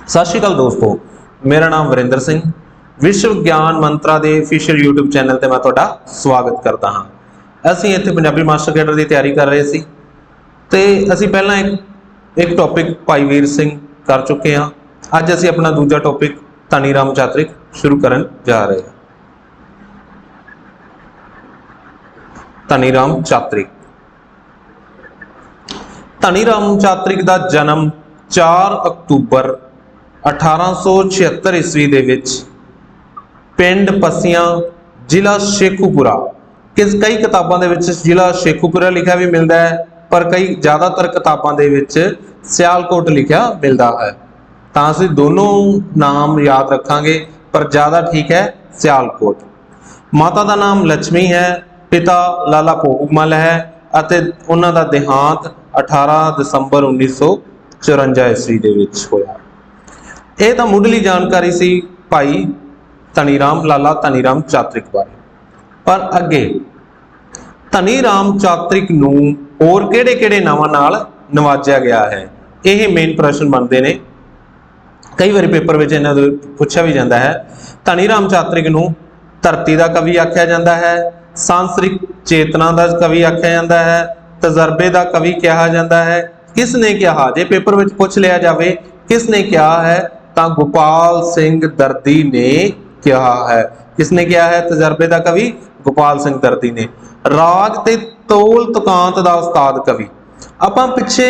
सत श्री अकाल दोस्तों, मेरा नाम वरिंदर सिंह विश्व ज्ञान मंत्रा के ऑफिशियल यूट्यूब चैनल पर मैं तुहाडा स्वागत करता हाँ। असीं इत्थे पंजाबी मास्टर कैडर की तैयारी कर रहे सी ते असीं पहलां एक टॉपिक भाई वीर सिंह कर चुके हाँ। अज असीं अपना दूजा टॉपिक धनी राम चातरिक शुरू करन जा रहे हैं। धनी राम चातरिक धनी राम चातरिक का जन्म 4 अक्तूबर 1876 ईस्वी दे विच पिंड पसियां जिला शेखूपुरा कई किताबों के जिला शेखूपुरा लिखा भी मिलता है, पर कई ज़्यादातर किताबों के सियालकोट लिखा मिलता है। तो असीं दोनों नाम याद रखांगे, पर ज़्यादा ठीक है सियालकोट। माता का नाम लक्ष्मी है, पिता लाला भोगमल है अते उन्हां दा देहांत 18 दिसंबर 1954 ईस्वी दे विच होया। यह तो मुढ़ली जानकारी सी भाई धनी राम लाला धनी राम चातरिक बारे। पर अगे धनी राम चातरिक नूं होर किहड़े-किहड़े नावां नाल नवाजिया गया है, यह मेन प्रश्न बनते हैं। कई बार पेपर में इन्हां दे पुछया भी जाता है। धनी राम चातरिक नूं धरती का कवि आख्या जाता है, सांसरिक चेतना का कवि आख्या जाता है, तजर्बे का कवि कहा जाता है। किसने कहा, जे पेपर में पूछ लिया जाए किसने कहा है, तो गोपाल सिंह दर्दी ने कहा है। किसने कहा है तजर्बे का कवि? गोपाल सिंह दर्दी ने। राग ते तोल तुकांत का उस्ताद कवि। आपां पिछे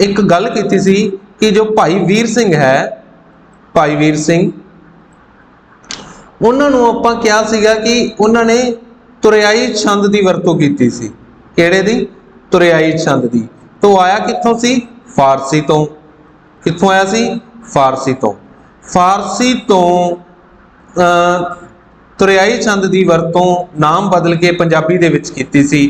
एक गल की सी कि जो भाई वीर सिंह है, भाई वीर सिंह उन्होंने आपां कहा सीगा कि उन्होंने तुरियाई छंद की वरतों की सी। किहड़े दी? तुरियाई छंद की। तो आया कित्थों सी? फारसी तो। कित्थों आया सी? फारसी तो। फारसी तो तुरियाई छंद की वरतों नाम बदल के पंजाबी दे विच कीती सी।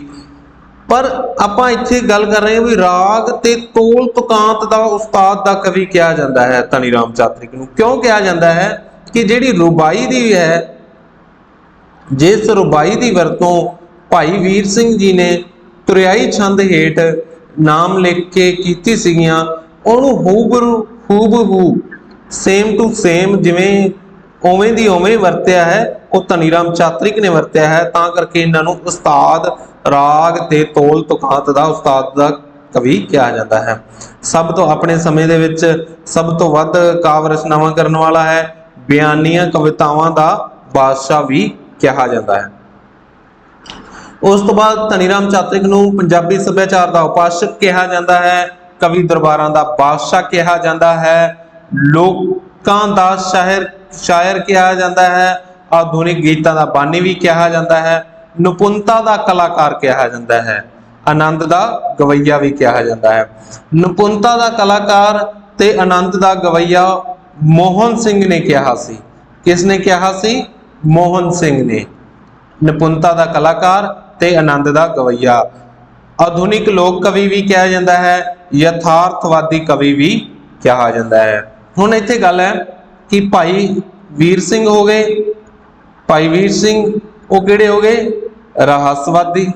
पर आपां इत्थे गल कर रहे हैं भी राग ते तोल तुकांत का उस्ताद का कवि कहा जाता है धनी राम चातरिक नूं। क्यों कहा जाता है कि जिहड़ी रुबाई दी है, जिस रुबाई की वरतों भाई वीर सिंह जी ने तुरियाई छंद हेठ नाम लिख के कीती सीगियां, उहनूं हूबहू सेम टू सेम जिवें उवें दी उवें वरत्या है, वो धनी राम चातरिक ने वरत्या है। तां करके इन्हां नूं उस्ताद राग ते तोल तुकांत का उस्ताद का कवि कहा जाता है। सब तो अपने समय दे विच सब तो वध काव्य रचनावां करन वाला है, बयानियां कवितावां का बादशाह भी कहा जाता है। उस तो बाद धनी राम चातरिक नूं पंजाबी सभ्याचार का उपासक कहा जाता है, कवि दरबारां का बादशाह कहा जाता है, लोकां दा शायर कहा जाता है, आधुनिक गीतां दा बानी भी कहा जाता है, निपुणता का कलाकार कहा जाता है, आनंद का गवैया भी कहा जाता है। निपुणता का कलाकार ते आनंद का गवैया मोहन सिंह ने कहा सी। किसने कहा सी? मोहन सिंह ने। निपुणता का कलाकार ते आनंद का गवैया। आधुनिक लोक कवि भी कहा जाता है, यथार्थवादी कवि भी कहा जाता है। हुण इत्थे गल है कि भाई वीर सिंह हो गए, भाई वीर सिंह वो किहड़े हो गए? रहस्यवादी।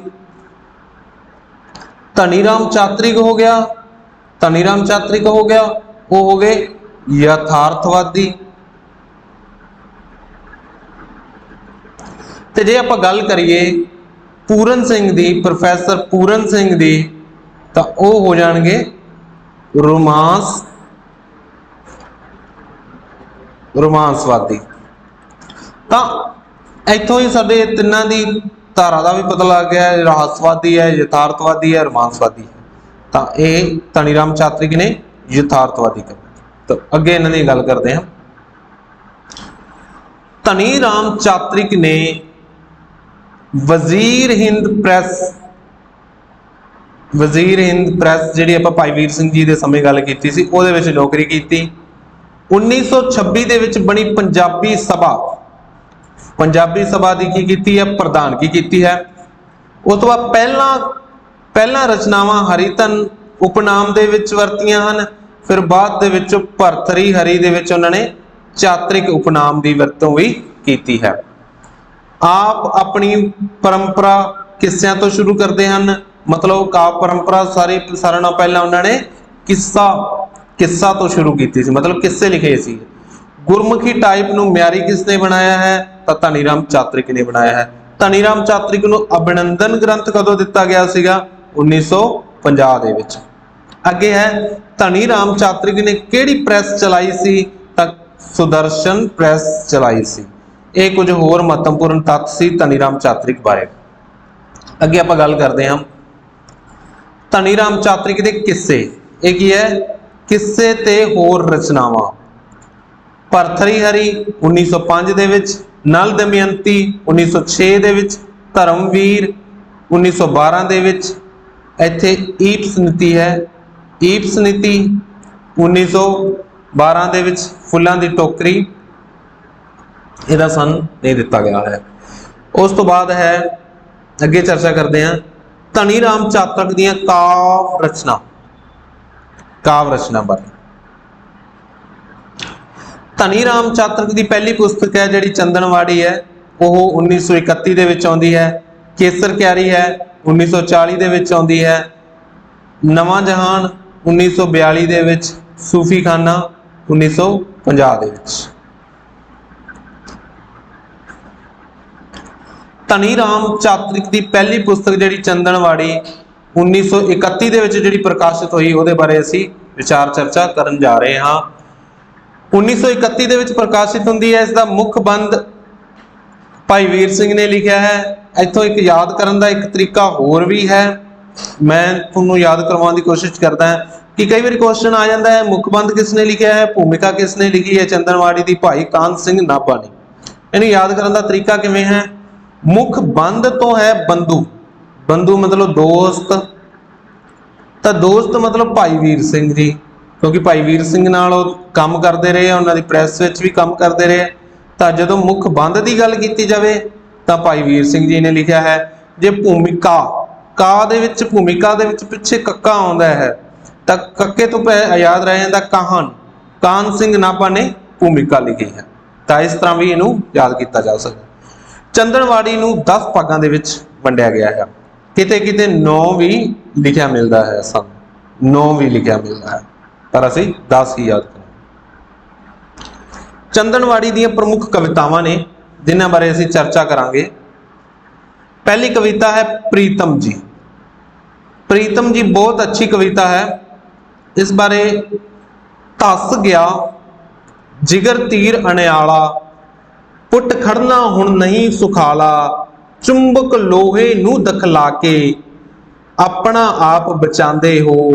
धनी राम चातरिक हो गया, धनी राम चातरिक हो गया, वो हो गए यथार्थवादी। ते जे आपां गल करिए पूरन सिंह दी, प्रोफैसर पूरन सिंह दी, तो वो हो जाएंगे रोमांसवादी। तो इतों ही साडे तिन्हां दी धारा का भी पता लग गया, रहस्यवादी है, यथार्थवादी है, रोमांसवादी है। तो ये धनी राम चातरिक ने यथार्थवादी कर। तो अगे इन्हां दी गल करते हैं। धनी राम चातरिक ने वजीर हिंद प्रैस जिहड़ी आपां भाई वीर सिंह जी के समय गल कीती सी, उहदे विच नौकरी की। 1926 दे विच बनी पंजाबी सभा की है, प्रधानगी की है। उस तो बाद पहला रचनावां हरितन उपनाम दे विच वरतियां हन, फिर बाद दे विच भरथरी हरी दे विच उन्होंने चातरिक उपनाम की वरतों भी की है। आप अपनी परंपरा किस्सियां तो शुरू करते हैं, मतलब काव्य परंपरा सारे नाल पहला उन्होंने किस्सा किस्सा तो शुरू की थी, मतलब किस्से लिखे सी। गुरमुखी टाइप ਨੂੰ ਮਿਆਰੀ ਕਿਸਨੇ ਬਣਾਇਆ ਹੈ? ਤਾਂ ਧਨੀ ਰਾਮ ਚਾਤ੍ਰਿਕ ਨੇ ਬਣਾਇਆ ਹੈ। ਧਨੀ ਰਾਮ ਚਾਤ੍ਰਿਕ ਨੂੰ ਅਭਿਨੰਦਨ ਗ੍ਰੰਥ ਕਦੋਂ ਦਿੱਤਾ ਗਿਆ ਸੀਗਾ? 1950 ਦੇ ਵਿੱਚ। ਅੱਗੇ ਹੈ ਧਨੀ ਰਾਮ ਚਾਤ੍ਰਿਕ ਨੇ ਕਿਹੜੀ ਪ੍ਰੈਸ ਚਲਾਈ ਸੀ? ਤਾਂ ਸੁਦਰਸ਼ਨ ਪ੍ਰੈਸ ਚਲਾਈ ਸੀ। ਇਹ ਕੁਝ ਹੋਰ ਮਹੱਤਵਪੂਰਨ ਤੱਥ ਸੀ ਧਨੀ ਰਾਮ ਚਾਤ੍ਰਿਕ ਬਾਰੇ। ਅੱਗੇ ਆਪਾਂ ਗੱਲ ਕਰਦੇ ਹਾਂ ਧਨੀ ਰਾਮ ਚਾਤ੍ਰਿਕ ਦੇ ਕਿੱਸੇ। ਇਹ ਕੀ ਹੈ? ਕਿੱਸੇ ਤੇ ਹੋਰ ਰਚਨਾਵਾਂ। ਭਰਥਰੀ ਹਰੀ 1905 ਦੇ ਵਿੱਚ, ਨਲ ਦਮਯੰਤੀ 1906 ਦੇ ਵਿੱਚ, ਧਰਮਵੀਰ 1912 ਦੇ ਵਿੱਚ, ਇੱਥੇ ਈਪਸ ਨੀਤੀ ਹੈ, ਈਪਸ ਨੀਤੀ 1912 ਦੇ ਵਿੱਚ, ਫੁੱਲਾਂ ਦੀ ਟੋਕਰੀ ਇਹਦਾ ਸਨ ਨਹੀਂ ਦਿੱਤਾ ਗਿਆ ਹੈ। ਉਸ ਤੋਂ ਬਾਅਦ ਹੈ ਅੱਗੇ ਚਰਚਾ ਕਰਦੇ ਹਾਂ ਧਨੀ ਰਾਮ ਚਾਤ੍ਰਿਕ ਦੀਆਂ ਕਾਵ ਰਚਨਾ ਬਾਰੇ। ਧਨੀ ਰਾਮ ਚਾਤ੍ਰਿਕ ਦੀ ਪਹਿਲੀ ਪੁਸਤਕ ਹੈ ਜਿਹੜੀ ਚੰਦਨਵਾੜੀ ਹੈ, ਉਹ 1931 ਦੇ ਵਿੱਚ ਆਉਂਦੀ ਹੈ। ਕੇਸਰ ਕਿਆਰੀ ਹੈ 1940 ਦੇ ਵਿੱਚ ਆਉਂਦੀ ਹੈ। ਨਵਾਂ ਜਹਾਨ 1942 ਦੇ ਵਿੱਚ, ਸੂਫੀ ਖਾਨਾ 1950 ਦੇ ਵਿੱਚ। ਧਨੀ ਰਾਮ ਚਾਤ੍ਰਿਕ ਦੀ ਪਹਿਲੀ ਪੁਸਤਕ ਜਿਹੜੀ ਚੰਦਨਵਾੜੀ 1931 ਦੇ ਵਿੱਚ ਜਿਹੜੀ ਪ੍ਰਕਾਸ਼ਿਤ ਹੋਈ, ਉਹਦੇ ਬਾਰੇ ਅਸੀਂ ਵਿਚਾਰ ਚਰਚਾ ਕਰਨ ਜਾ ਰਹੇ ਹਾਂ। 1931 ਦੇ ਵਿੱਚ ਪ੍ਰਕਾਸ਼ਿਤ ਹੁੰਦੀ ਹੈ। ਇਸ ਦਾ ਮੁੱਖ ਬੰਦ ਭਾਈ ਵੀਰ ਸਿੰਘ ਨੇ ਲਿਖਿਆ ਹੈ। ਇੱਥੋਂ ਇੱਕ ਯਾਦ ਕਰਨ ਦਾ ਇੱਕ ਤਰੀਕਾ ਹੋਰ ਵੀ ਹੈ, ਮੈਂ ਤੁਹਾਨੂੰ ਯਾਦ ਕਰਵਾਉਣ ਦੀ ਕੋਸ਼ਿਸ਼ ਕਰਦਾ ਹਾਂ ਕਿ ਕਈ ਵਾਰੀ ਕੁਐਸਚਨ ਆ ਜਾਂਦਾ ਹੈ ਮੁੱਖ ਬੰਦ ਕਿਸ ਨੇ ਲਿਖਿਆ ਹੈ, ਭੂਮਿਕਾ ਕਿਸ ਨੇ ਲਿਖੀ ਹੈ ਚੰਦਨਵਾੜੀ ਦੀ? ਭਾਈ ਕਾਨ ਸਿੰਘ ਨਾਭਾ ਨੇ। ਇਹਨੂੰ ਯਾਦ ਕਰਨ ਦਾ ਤਰੀਕਾ ਕਿਵੇਂ ਹੈ? ਮੁੱਖ ਬੰਦ ਤੋਂ ਹੈ ਬੰਧੂ, ਬੰਧੂ ਮਤਲਬ ਦੋਸਤ, ਤਾਂ ਦੋਸਤ ਮਤਲਬ ਭਾਈ ਵੀਰ ਸਿੰਘ ਜੀ, ਕਿਉਂਕਿ ਭਾਈ ਵੀਰ ਸਿੰਘ ਨਾਲ ਉਹ ਕੰਮ ਕਰਦੇ ਰਹੇ, ਉਹਨਾਂ ਦੀ ਪ੍ਰੈਸ ਵਿੱਚ ਵੀ ਕੰਮ ਕਰਦੇ ਰਹੇ। ਤਾਂ ਜਦੋਂ ਮੁੱਖ ਬੰਦ ਦੀ ਗੱਲ ਕੀਤੀ ਜਾਵੇ ਤਾਂ ਭਾਈ ਵੀਰ ਸਿੰਘ ਜੀ ਨੇ ਲਿਖਿਆ ਹੈ। ਜੇ ਭੂਮਿਕਾ, ਕਾ ਦੇ ਵਿੱਚ, ਭੂਮਿਕਾ ਦੇ ਵਿੱਚ ਪਿੱਛੇ ਕੱਕਾ ਆਉਂਦਾ ਹੈ ਤਾਂ ਕੱਕੇ ਤੋਂ ਯਾਦ ਰਹਿ ਜਾਂਦਾ ਕਾਹਨ, ਕਾਨ ਸਿੰਘ ਨਾਭਾ ਨੇ ਭੂਮਿਕਾ ਲਿਖੀ ਹੈ। ਤਾਂ ਇਸ ਤਰ੍ਹਾਂ ਵੀ ਇਹਨੂੰ ਯਾਦ ਕੀਤਾ ਜਾ ਸਕਦਾ। ਚੰਦਨਵਾੜੀ ਨੂੰ 10 ਭਾਗਾਂ ਦੇ ਵਿੱਚ ਵੰਡਿਆ ਗਿਆ ਹੈ। ਕਿਤੇ ਕਿਤੇ 9 ਵੀ ਲਿਖਿਆ ਮਿਲਦਾ ਹੈ, ਸਾਨੂੰ 9 ਵੀ ਲਿਖਿਆ ਮਿਲਦਾ ਹੈ, ਪਰ ਅਸੀਂ 10 ਹੀ ਯਾਦ ਕਰਾਂਗੇ। ਚੰਦਨਵਾੜੀ ਦੀਆਂ ਪ੍ਰਮੁੱਖ ਕਵਿਤਾਵਾਂ ਨੇ ਜਿਨ੍ਹਾਂ ਬਾਰੇ ਅਸੀਂ ਚਰਚਾ ਕਰਾਂਗੇ। ਪਹਿਲੀ ਕਵਿਤਾ ਹੈ ਪ੍ਰੀਤਮ ਜੀ। ਪ੍ਰੀਤਮ ਜੀ ਬਹੁਤ ਅੱਛੀ ਕਵਿਤਾ ਹੈ। ਇਸ ਬਾਰੇ ਧਸ ਗਿਆ ਜਿਗਰ ਤੀਰ ਅਣਿਆਲਾ, ਪੁੱਟ ਖੜਨਾ ਹੁਣ ਨਹੀਂ ਸੁਖਾਲਾ, ਚੁੰਬਕ ਲੋਹੇ ਨੂੰ ਦਖਲਾ ਕੇ ਆਪਣਾ ਆਪ ਬਚਾਉਂਦੇ ਹੋ,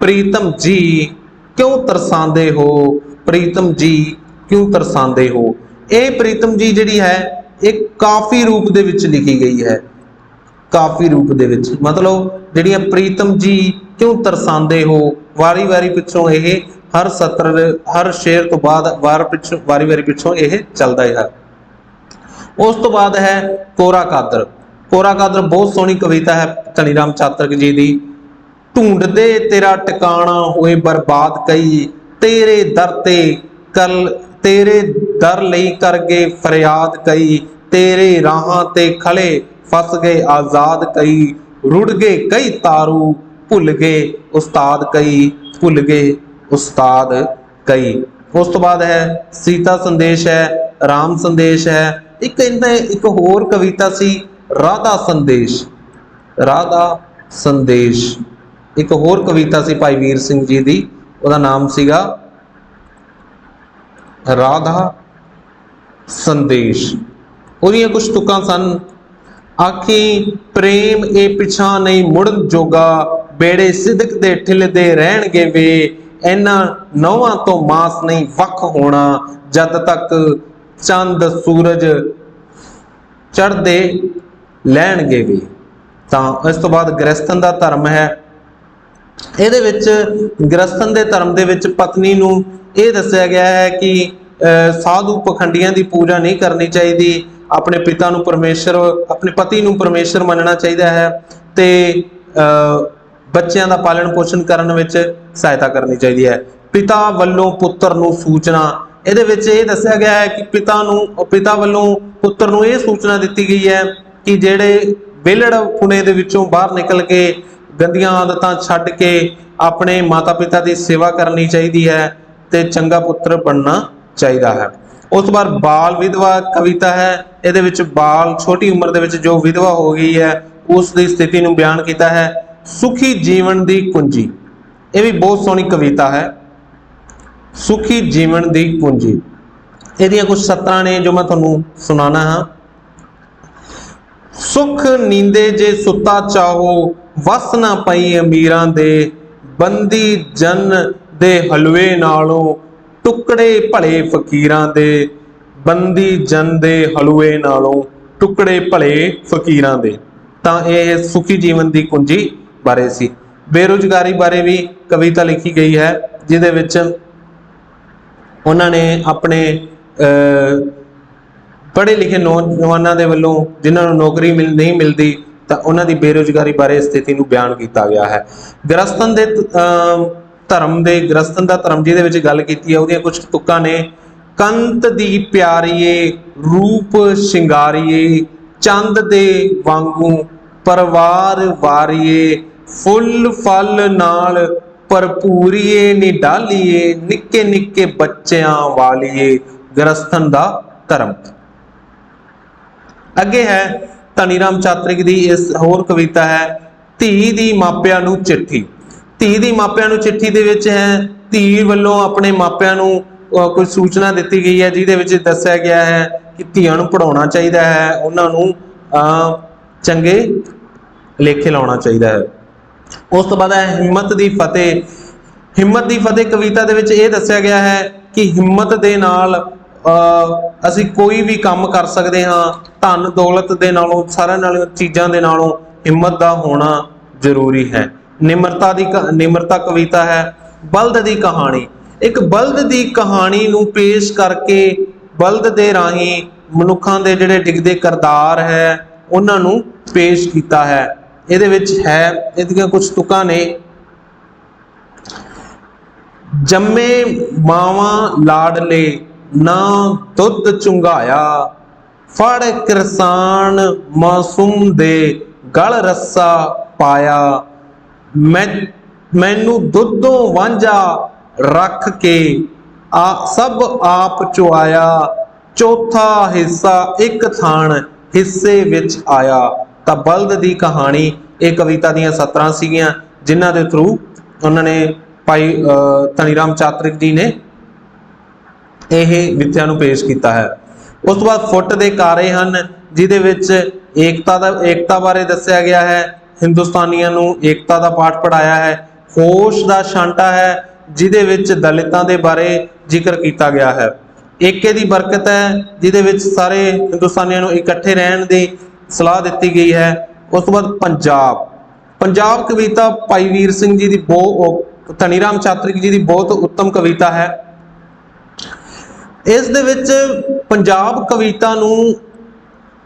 ਪ੍ਰੀਤਮ ਜੀ ਕਿਉਂ ਤਰਸਾਉਂਦੇ ਹੋ, ਪ੍ਰੀਤਮ ਜੀ ਕਿਉਂ ਤਰਸਾਉਂਦੇ ਹੋ। ਇਹ ਪ੍ਰੀਤਮ ਜੀ ਜਿਹੜੀ ਹੈ ਇਹ ਕਾਫੀ ਰੂਪ ਦੇ ਵਿੱਚ ਲਿਖੀ ਗਈ ਹੈ। ਕਾਫੀ ਰੂਪ ਦੇ ਵਿੱਚ ਮਤਲਬ ਜਿਹੜੀਆਂ ਪ੍ਰੀਤਮ ਜੀ ਕਿਉਂ ਤਰਸਾਉਂਦੇ ਹੋ, ਵਾਰੀ ਵਾਰੀ ਪਿੱਛੋਂ ਇਹ ਹਰ ਸਤਰ, ਹਰ ਸ਼ੇਰ ਤੋਂ ਬਾਅਦ ਵਾਰੀ ਵਾਰੀ ਪਿੱਛੋਂ ਇਹ ਚੱਲਦਾ ਹੈ। ਉਸ ਤੋਂ ਬਾਅਦ ਹੈ ਕੋਰਾ ਕਾਦਰ। ਕੋਰਾ ਕਾਦਰ ਬਹੁਤ ਸੋਹਣੀ ਕਵਿਤਾ ਹੈ ਧਨੀ ਰਾਮ ਚਾਤ੍ਰਿਕ ਜੀ ਦੀ। ਢੂੰਡਦੇ ਤੇਰਾ ਟਿਕਾਣਾ ਹੋਏ ਬਰਬਾਦ ਕਈ, ਤੇਰੇ ਦਰ ਤੇ ਤੇਰੇ ਦਰ ਲਈ ਕਰ ਗਏ ਫਰਿਆਦ ਕਈ, ਤੇਰੇ ਰਾਹਾਂ ਤੇ ਖਲੇ ਫਸ ਗਏ ਆਜ਼ਾਦ ਕਈ, ਰੁੜ ਗਏ ਕਈ ਤਾਰੂ ਭੁੱਲ ਗਏ ਉਸਤਾਦ ਕਈ, ਭੁੱਲ ਗਏ ਉਸਤਾਦ ਕਈ। ਉਸ ਤੋਂ ਬਾਅਦ ਹੈ ਸੀਤਾ ਸੰਦੇਸ਼ ਹੈ, ਰਾਮ ਸੰਦੇਸ਼ ਹੈ। ਇੱਕ ਹੋਰ ਕਵਿਤਾ ਸੀ ਰਾਧਾ ਸੰਦੇਸ਼। ਰਾਧਾ ਸੰਦੇਸ਼ ਇੱਕ ਹੋਰ ਕਵਿਤਾ ਸੀ ਭਾਈ ਵੀਰ ਸਿੰਘ ਜੀ ਦੀ, ਉਹਦਾ ਨਾਮ ਸੀਗਾ ਰਾਧਾ ਸੰਦੇਸ਼। ਉਹਦੀਆਂ ਕੁਝ ਤੁਕਾਂ ਸਨ। ਆਖੀ ਪ੍ਰੇਮ ਇਹ ਪਿਛਾਂ ਨਹੀਂ ਮੁੜਨ ਜੋਗਾ, ਬੇੜੇ ਸਿਦਕ ਦੇ ਠਿਲਦੇ ਰਹਿਣਗੇ ਵੇ, ਇਹਨਾਂ ਨੌਵਾਂ ਤੋਂ ਮਾਸ ਨਹੀਂ ਵੱਖ ਹੋਣਾ, ਜਦ ਤੱਕ ਚੰਦ ਸੂਰਜ ਚੜ੍ਹਦੇ ਲੈਣਗੇ ਵੀ। ਤਾਂ ਇਸ ਤੋਂ ਬਾਅਦ ਗ੍ਰਸਥਨ ਦਾ ਧਰਮ ਹੈ। ਇਹਦੇ ਵਿੱਚ ਗ੍ਰਸਥਨ ਦੇ ਧਰਮ ਦੇ ਵਿੱਚ ਪਤਨੀ ਨੂੰ ਇਹ ਦੱਸਿਆ ਗਿਆ ਹੈ ਕਿ ਸਾਧੂ ਪਖੰਡੀਆਂ ਦੀ ਪੂਜਾ ਨਹੀਂ ਕਰਨੀ ਚਾਹੀਦੀ, ਆਪਣੇ ਪਿਤਾ ਨੂੰ ਪਰਮੇਸ਼ਰ, ਆਪਣੇ ਪਤੀ ਨੂੰ ਪਰਮੇਸ਼ਰ ਮੰਨਣਾ ਚਾਹੀਦਾ ਹੈ, ਤੇ ਬੱਚਿਆਂ ਦਾ ਪਾਲਣ ਪੋਸ਼ਣ ਕਰਨ ਵਿੱਚ ਸਹਾਇਤਾ ਕਰਨੀ ਚਾਹੀਦੀ ਹੈ। ਪਿਤਾ ਵੱਲੋਂ ਪੁੱਤਰ ਨੂੰ ਸੂਚਨਾ, ਇਹਦੇ ਵਿੱਚ ਇਹ ਦੱਸਿਆ ਗਿਆ ਹੈ ਕਿ ਪਿਤਾ ਵੱਲੋਂ ਪੁੱਤਰ ਨੂੰ ਇਹ ਸੂਚਨਾ ਦਿੱਤੀ ਗਈ ਹੈ ਕਿ ਜਿਹੜੇ ਵਿਹਲੜ ਪੁਣੇ ਦੇ ਵਿੱਚੋਂ ਬਾਹਰ ਨਿਕਲ ਕੇ ਗੰਦੀਆਂ ਆਦਤਾਂ ਛੱਡ ਕੇ अपने माता पिता की सेवा करनी चाहिए है ते चंगा पुत्र बनना चाहिए है। उस बाद बाल विधवा कविता है। ये बाल छोटी उम्र दे विच जो विधवा हो गई है उसकी स्थिति को बयान किया है। सुखी जीवन की कुंजी, ये भी बहुत सोहनी कविता है। सुखी जीवन की कुंजी, ये कुछ सतरां ने जो मैं तुहानूं सुनाना हाँ। सुख नींदे जे सुता चाहो, वस ना पई अमीरां दे, बंदी जन दे हलवे नालों, टुकड़े भले फकीरां दे। बंदी जन दे हलवे नालों, टुकड़े भले फकीरां दे। तां ये सुखी जीवन की कुंजी बारे सी। बेरोजगारी बारे भी कविता लिखी गई है, जिहदे विच उन्होंने अपने पढ़े लिखे नौजवानों के वलों जिन्होंने नौकरी नहीं मिलती तो उन्होंने बेरोजगारी बारे स्थिति को बयान किया गया है। गृहस्थन के धर्म के गृहस्थन का धर्म जिहदे गल की है उहदियां कुछ तुक्कां ने। कंत दी प्यारीए रूप शिंगारीए, चंद दे वांगू परवार वारीए, फुल फल नाल भरपूरीए निडालीए, निक्के निक्के बच्चियां वालीए, गृहस्थन दा धर्म। अगे है धनी राम चातरिक दी इस होर कविता है, धी दी मापियां नूं चिट्ठी। धी दी मापियां नूं चिट्ठी दे विच है धी वल्लों अपने मापियां नूं कोई सूचना दी गई है, जिहदे विच दस्सिया गया है कि धीआं नूं पढ़ाउणा चाहीदा है, उन्हां नूं चंगे लेखे लाउणा चाहीदा है। उस तो बाद है हिम्मत दी फतेह। हिम्मत दी फतेह कविता दे विच इह दस्सिया गया है कि हिम्मत दे नाल असीं कोई भी काम कर सकते हाँ। धन दौलत दे नालों सारे नालों चीज़ां दे नालों हिम्मत दा होना जरूरी है। निमरता कविता है। बल्द दी कहानी, एक बल्द दी कहानी नूं पेश करके बल्द दे राही मनुखां दे जिहड़े डिगदे किरदार है उन्हां नूं पेश किया है। इहदे विच है इहदियां कुछ तुकां ने। जम्मे मावां लाडले ना दुध चुंगाया, फड़ किरसान मासूम दे गल रस्सा पाया, मैनू दुधों वांझा रख के सब आप चुआया, चौथा हिस्सा एक थान हिस्से विच आया। तो बल्द की कहानी ये कविता दीयां सतरां सीगियां जिन्हां दे थ्रू उन्होंने भाई धनी राम चातरिक जी ने यह विद्या नूं पेश किया है। उस तो बाद फुट दे कारे हन, जिहदे विच एकता बारे दस्सिया गया है। हिंदुस्तानियों नूं एकता का पाठ पढ़ाया है। होश दा छांटा है, जिहदे विच दलितां दे बारे जिक्र किया गया है। एके दी बरकत है, जिहदे विच सारे हिंदुस्तानियों नूं इकट्ठे रहण दी सलाह दी गई है। उस तो बाद पंजाब कविता भाई वीर सिंह जी की धनी राम चातरिक जी की बहुत उत्तम कविता है। इस दे विच पंजाब कविता नूं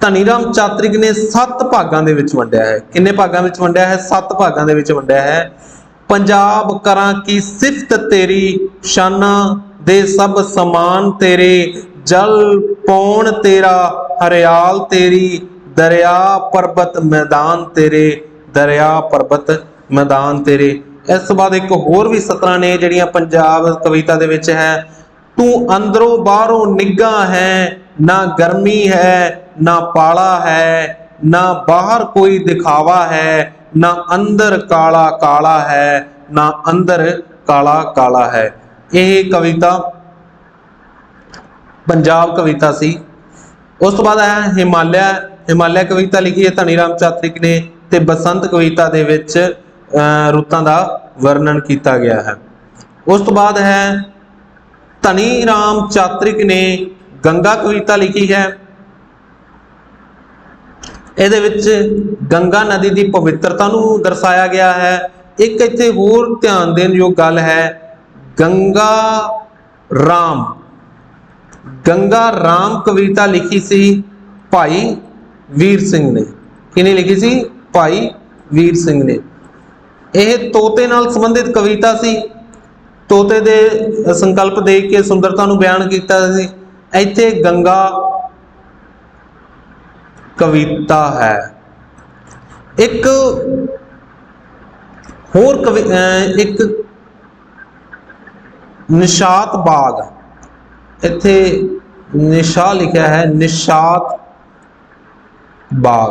धनी राम चातरिक ने 7 भागां दे विच वंडिया है। किन्ने भागां विच वंडिया है? 7 भागां दे विच वंडिया है। पंजाब करां की सिफत तेरी, शाना दे सब समान तेरे, जल पौण तेरा हरियाल तेरी, दरिया पर्बत मैदान तेरे, दरिया पर्बत मैदान तेरे। इस बाद एक होर भी 17 ने जिहड़ियां पंजाब कविता दे विच है। तू अंदरों बाहरों निग्गा है, ना गर्मी है ना पाला है, ना बाहर कोई दिखावा है, ना अंदर काला काला है, ना अंदर काला काला है। यह कविता पंजाब कविता सी। उस तो बाद है हिमालय कविता लिखी है धनी राम चातरिक ने, ते बसंत कविता दे विच रुतां दा वर्णन किया गया है। उस तो बाद है धनी राम चातरिक ने गंगा कविता लिखी है। ਇਹਦੇ ਵਿੱਚ गंगा नदी की पवित्रता ਨੂੰ दर्शाया गया है। एक इत्थे होर ध्यान देण योग गल है, गंगा राम कविता लिखी सी भाई वीर सिंह ने। किने लिखी सी? भाई वीर सिंह ने। यह तोते नाल संबंधित कविता सी। तोते दे संकल्प देख के सुंदरता नूं बयान किया सी। इत्थे गंगा कविता है। एक होर एक निशात बाग, इत्थे निशा लिखा है, निशात बाग,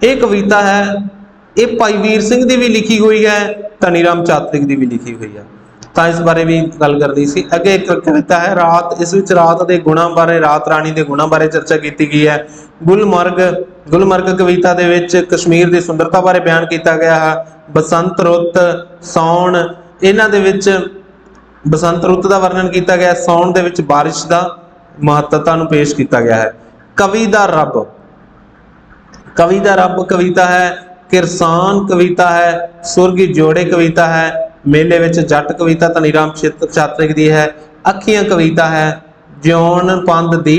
ये कविता है, ये भाई वीर सिंह की भी लिखी हुई है, धनी राम चातरिक की भी लिखी हुई है। तो इस बारे भी गल करनी सी। अगे एक कविता है रात, इस विच रात के गुणों बारे, रात रानी के गुणों बारे चर्चा की गई है। गुलमर्ग, गुलमर्ग कविता दे विच कश्मीर की सुंदरता बारे बयान किया गया है। बसंत रुत, सौण, इन्हां दे विच बसंत रुत का वर्णन किया गया, सौण दे विच बारिश का महत्वता नूं पेश किया गया है। कवि दा रब, कवि दा रब कविता है। किरसान कविता है। सुरगी जोड़े कविता है। मेले विच जट कविता धनी राम चातरिक दी है। अखियां कविता है। जिउण पंध दी,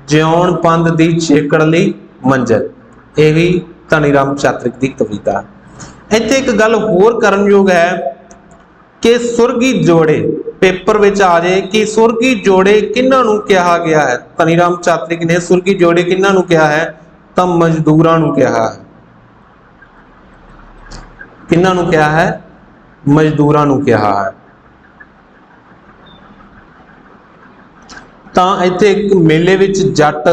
जिउण पंध दी छेकड़ली मंजिल, यह भी धनी राम चातरिक की कविता है। इत्थे एक गल होर करनयोग है कि सुरगी जोड़े पेपर विच आ जाए कि सुरगी जोड़े किन्हां नूं कहा गया है। धनी राम चातरिक ने सुरगी जोड़े किन्हां नूं कहा है, तो मजदूरां नूं कहा है। किन्हां नूं कहा है, मजदूरां नूं कहा है। तो इत्थे एक मेले विच जट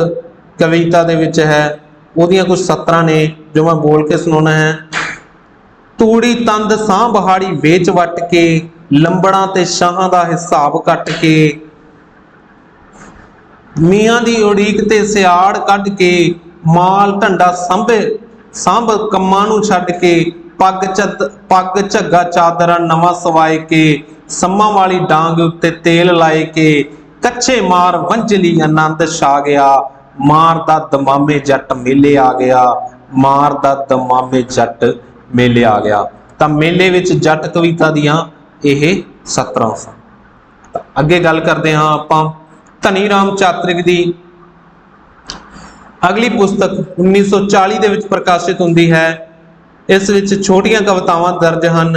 कविता दे विच है, उहदियां कुछ सतरां ने जो मैं बोल के सुनाना है। तूड़ी तंद साह बहाड़ी वेच वट के, लंबड़ा ते शाहां दा हिसाब कट के, मियां दी उड़ीक ते सियाड़ कढ के, माल ढंडा सांभ कम्मां नूं छड्ड के, पग झग्गा चादरा नवां सवाए के, सम्मां वाली डांग उत्ते तेल लाए के, कच्चे मार वंजली आनंद छा गया, मार दा दमामे जट मेले आ गया, मार दा दमामे जट मेले आ गया। तो मेले विच जट कविता दियां यह 17 सन। अगे गल करते हाँ आपां धनी राम चातरिक दी अगली पुस्तक 1940 दे विच प्रकाशित हुंदी है। इस विच छोटियां कवितावां दर्ज हन।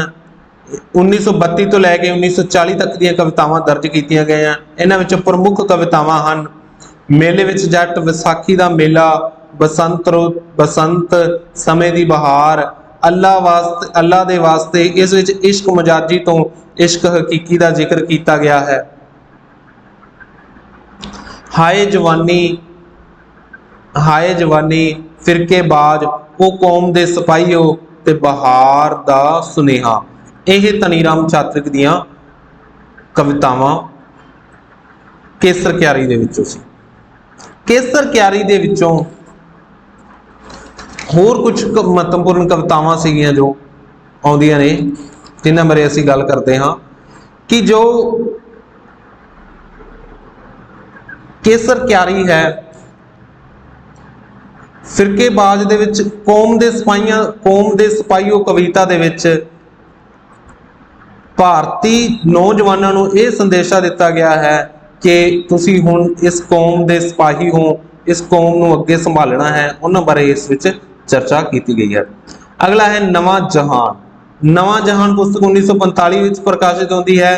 1932 तो लैके 1940 तक दीयां कवितावां दर्ज कीतियां गई हैं। इन्हां विच प्रमुख कवितावां हन मेले विच जट, विसाखी दा मेला, बसंत रुत, बसंत, समय दी बहार, अल्लाह वास्ते, अल्लाह दे वास्ते। इस विच इश्क मजाजी तो इश्क हकीकी का जिक्र किया गया है। हाय जवानी, हाय जवानी, फिरकेबाज, वो कौम दे सिपाहीओ ते बहार दा सुनेहा, यह धनी राम चातरिक दियां कवितावां केसर क्यारी दे विचों सी। केसर क्यारी दे विचों होर कुछ महत्वपूर्ण कवितावां सीगियां जो आउंदियां ने, जिन्हां बारे असीं गल करते हाँ कि जो केसर क्यारी है, फिरकेबाज दे विच कौम दे सिपाहीओ कविता दे विच भारती नौजवानों नूं यह संदेशा दिता गया है कि तुसीं हुण इस कौम दे सिपाही हो, इस कौम नूं अगे संभालना है। उन्हां बारे इस विच चर्चा की गई है। अगला है नवां जहान। नवां जहान पुस्तक 1945 विच प्रकाशित होती है।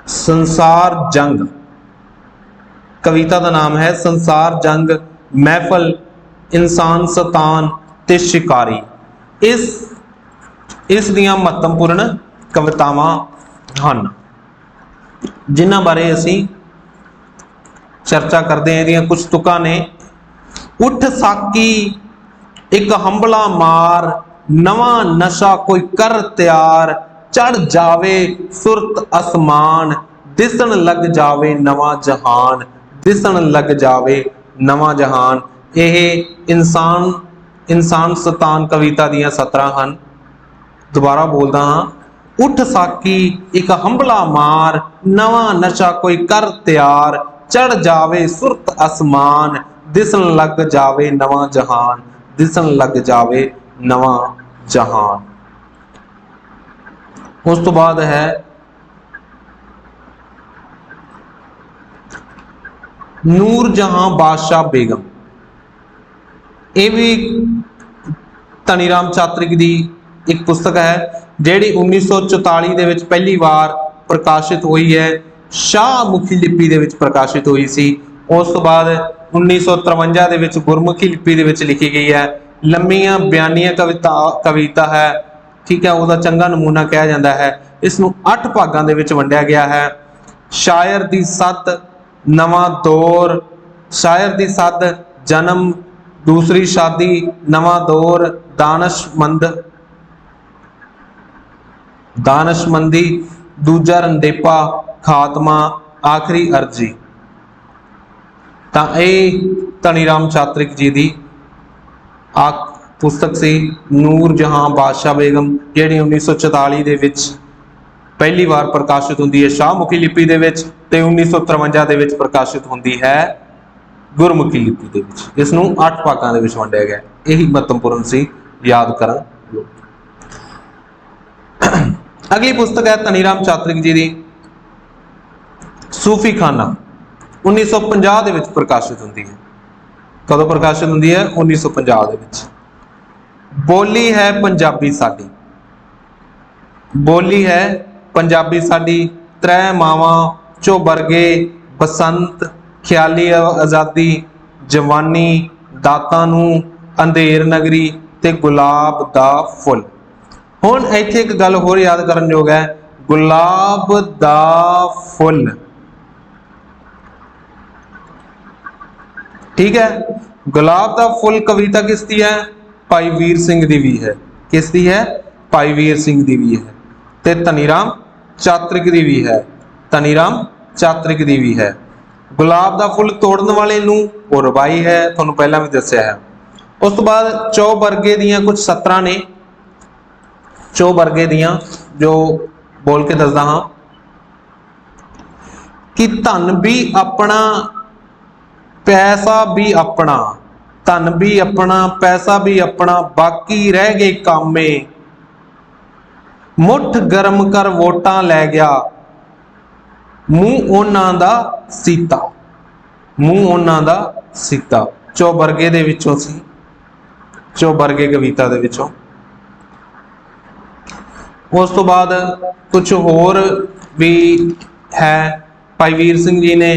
संसार जंग कविता का नाम है संसार जंग, महफल, इंसान शतान ते शिकारी। इस दियां महत्वपूर्ण कवितावां हन जिन्हां बारे असीं चर्चा करते हैं। इहदियां कुछ तुकां ने, उठ साकी एक हंबला मार, नवां नशा कोई कर तैयार, चढ़ जावे सुरत आसमान, दिसन लग जावे नवां जहान, दिसन लग जावे नवां जहान। यह इंसान शतान कविता दियां 17 हन। दोबारा बोलदा हाँ, उठ साकी एक हंबला मार, नवां नशा कोई कर तैयार, चढ़ जावे सुरत आसमान, दिसन लग जावे नवां जहान, दिसन लग जावे नवां जहान। उस तो बाद है नूर जहां बादशाह बेगम। यह भी धनी राम चातरिक की एक पुस्तक है जिहड़ी 1944 दे विच पहली बार प्रकाशित हुई है। शाहमुखी लिपि दे विच प्रकाशित हुई सी। उस तो बाद 1953 दे विच गुरमुखी लिपि दे विच लिखी गई है। लंबियां बयानिया कविता है, ठीक है, उसका चंगा नमूना कहा जाता है। इसनूं 8 भागां दे विच वंडिया गया है। शायर दी सद, नवां दौर, शायर दी सद, जन्म, दूसरी शादी, नवां दौर, दानशमंदी, दूजा रंडेपा, खात्मा, आखिरी अर्जी। तो यह धनीराम चातरिक जी की पुस्तक सी नूर जहां बादशाह बेगम, जिहड़ी 1944 दे विच पहली बार प्रकाशित होंदी है शाहमुखी लिपि दे विच, ते 1953 दे विच प्रकाशित होंदी है गुरमुखी लिपि दे विच। इसनूं 8 भागां दे विच वंडिया गया। यही महत्वपूर्ण सी, याद करन। अगली पुस्तक है धनीराम चातरिक जी की सूफी खाना, 1950 दे विच प्रकाशित होंदी है। कदों प्रकाशित होंदी है? 1950 दे विच। बोली है पंजाबी साडी, बोली है पंजाबी साडी, त्रै मावां, चौबरगे, बसंत, ख्याली आज़ादी, जवानी, दातां नूं, अंधेर नगरी ते गुलाब दा फुल। हुण इत्थे एक गल होर याद करन योग है, गुलाब दा फुल, ठीक है। गुलाब दा फुल कविता किसदी है? भाई वीर सिंह दी भी है। किसदी है? भाई वीर सिंह दी भी है। ते धनीराम चातरिक दी भी है। धनीराम चातरिक दी भी है। गुलाब दा फुल तोड़न वाले नूं वो रवाई है, तुहानूं पहलां भी दस्सिया है। उस तो बाद चौबरगे दियां कुछ सतरां ने, चौबरगे दियां जो बोल के दसदा हां कि धन भी अपना पैसा भी अपना, धन भी अपना पैसा भी अपना, बाकी रह गए कामे, मुठ गर्म कर वोटां लै गया, मूंह उन्हां दा सीता, मूंह उन्हां दा सीता। चौबरगे दे विचों सी, चौबरगे कविता दे विचों। उस तो बाद कुछ होर भी है। भाई वीर सिंह जी ने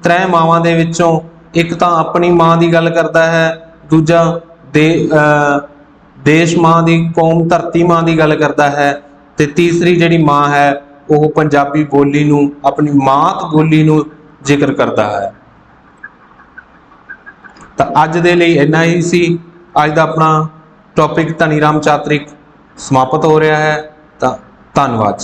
त्रै मावां दे विचों एक तो अपनी मां की गल करता है, दूजा देश मां की, कौम धरती मां की गल करता है, ते तीसरी जिहड़ी मां है वह पंजाबी बोली नूं, अपनी मात बोली नूं जिक्र करता है। तो अज दे लई इन्ना ही सी। अज दा अपना टॉपिक धनीराम चातरिक समाप्त हो रहा है। तो धन्यवाद।